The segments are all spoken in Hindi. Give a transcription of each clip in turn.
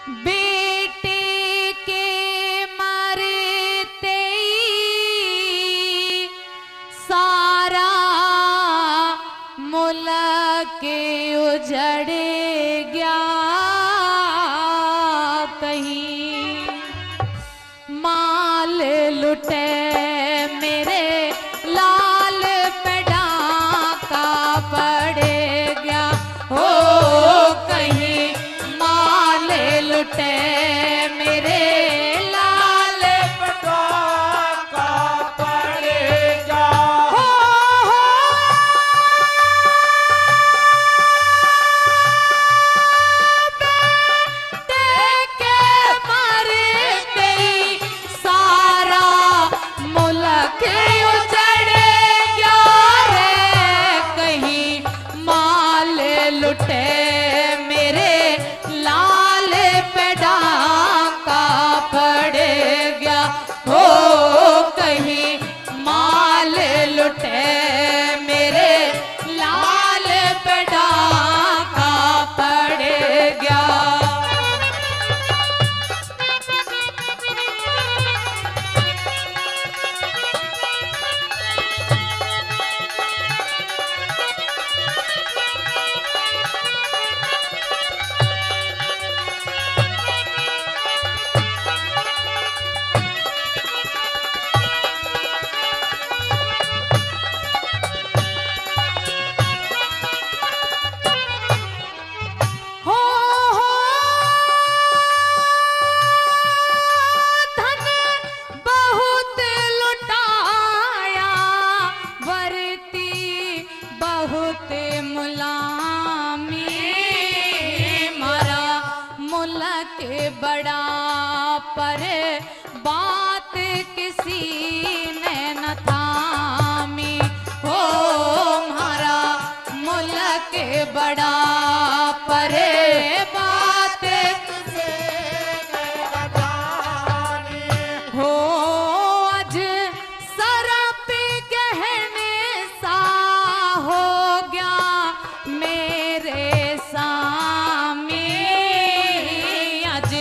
बेटे के मरते ही सारा मुल्क उजड़ गया। कहीं माल लुटे मेरे लाल पे डाका पड़ गया। हो कहीं माल लुटे मेरे लाल पे डाका पड़ गया। हो के मरते ही सारा मुल्क उजड़ गया रे। कहीं माल लुटे मेरे लाल पे डाका पड़ गया। हो कहीं माल लुटे मेरे लाल पे डाका पड़ गया। हो धन बहुत लुटाया वरती बहुत मुलामी। मारा मुल्क बड़ा पर बात किसी ने न थामी। हो मारा मुल्क बड़ा पर बात किसी ने न थामी। हो आज सरा पे गहने सा हो गया मेरे सामी। आज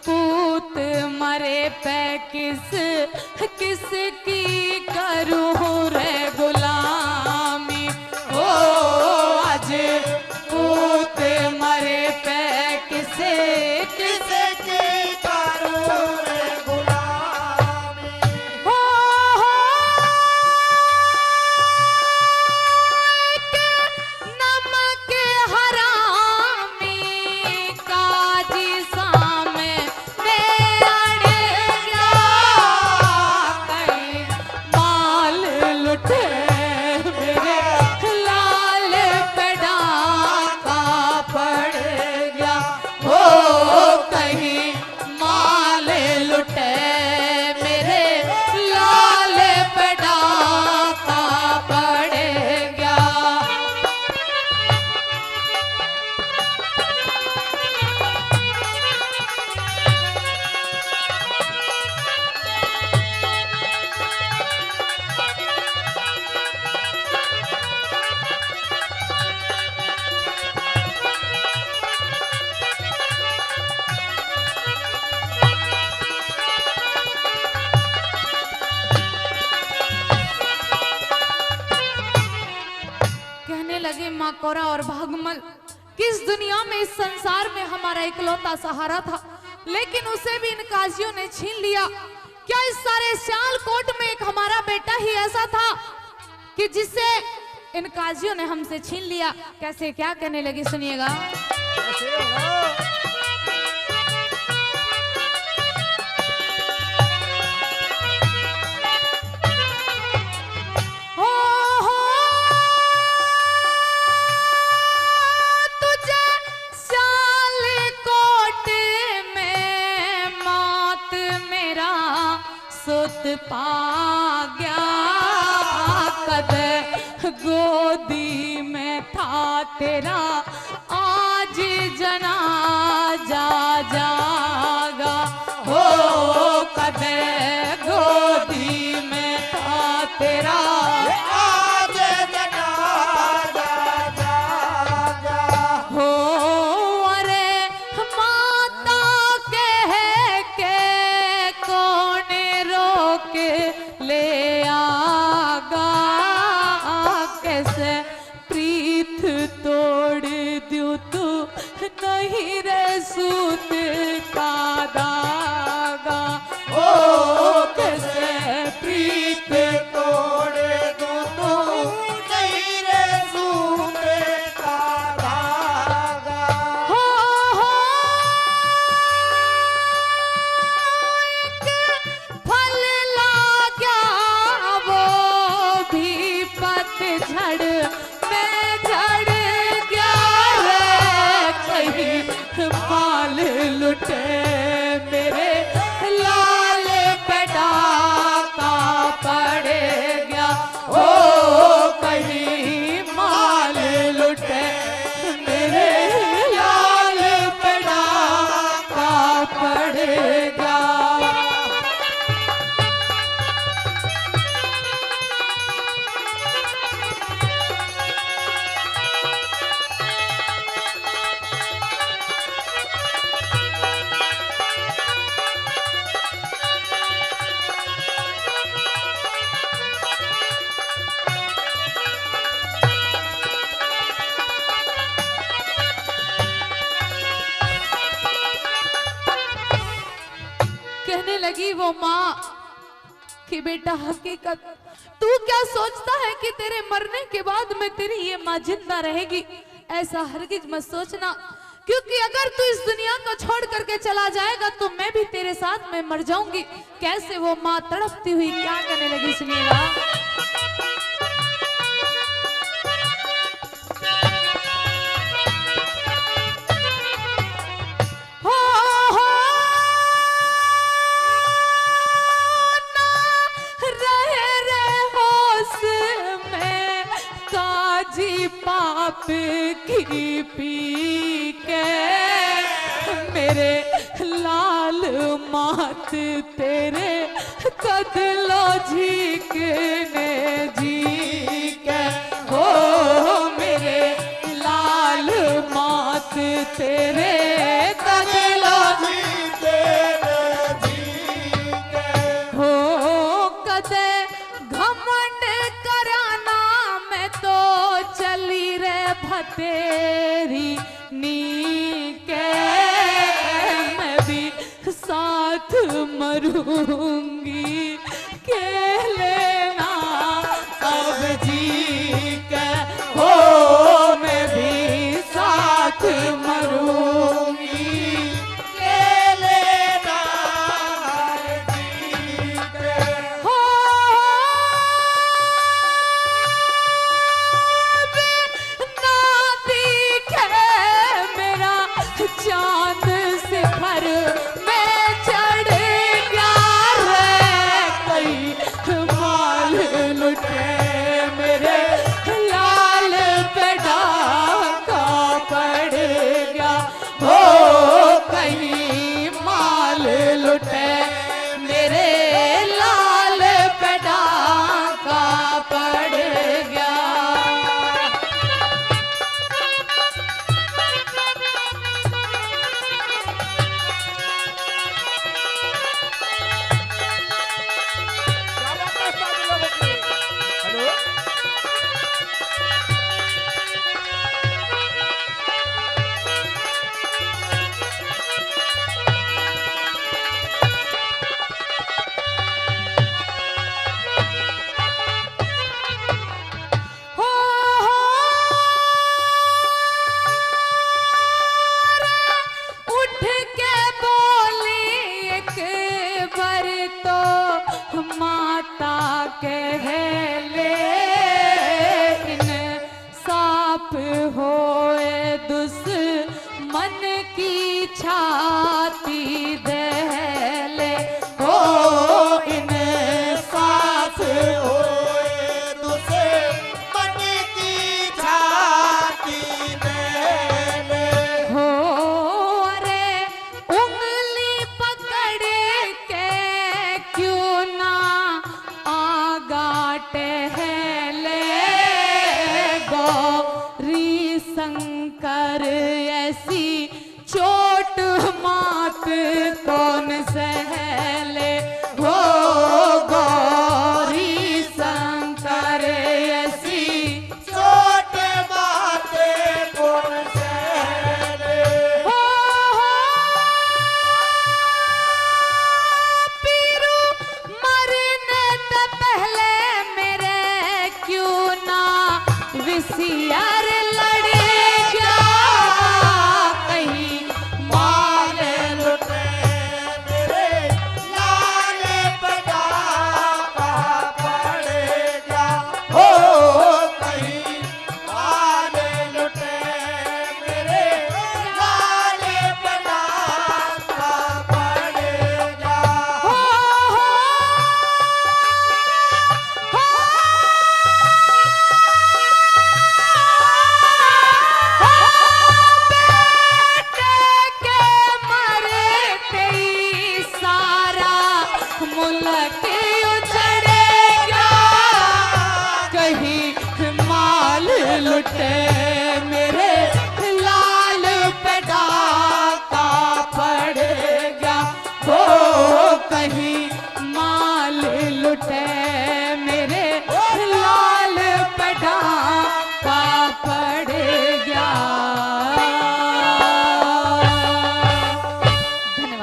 पूत मरे पे किस की करूं रे गुलामी। ओ आज पूत मरे पे किस की करूं रे गुलामी। हो नमक हरामी काजी सामे अड़ गया। कहीं माल लुटे मेरे लाल पे डाका पड़ गया। हो कहीं माल लुटे मेरे लाल पे डाका पड़ गया। कहने लगे माँ कोरा और भागमल किस दुनिया में, इस संसार में हमारा इकलौता सहारा था, लेकिन उसे भी इन काजियों ने छीन लिया। क्या इस सारे सियालकोट में एक हमारा बेटा ही ऐसा था कि जिसे इन काजियों ने हमसे छीन लिया? कैसे क्या कहने लगी सुनिएगा। तुझे सियालकोट में मौत मेरा सुत पा गया। कद गोदी में था तेरा आज जनाजा जागा। हो कद गोदी में था तेरा आज जनाजा जागा। हो अरे माता पड़ गया। कहने लगी वो माँ कि बेटा हकीकत तू क्या सोचता है कि तेरे मरने के बाद में तेरी ये माँ जिंदा रहेगी? ऐसा हरगिज मत सोचना, क्योंकि अगर तू इस दुनिया को छोड़ करके चला जाएगा तो मैं भी तेरे साथ में मर जाऊंगी। कैसे वो माँ तड़पती हुई क्या कहने लगी, सुनिएगा। पाप की पी के मेरे लाल मात तेरे कदलो झीकने जी के हो, मेरे लाल मात तेरे कदलो झीकने जी के हो। कदे घमंड कराना मैं तो चली रे भतेरी नी के, मैं भी साथ मरूंगी।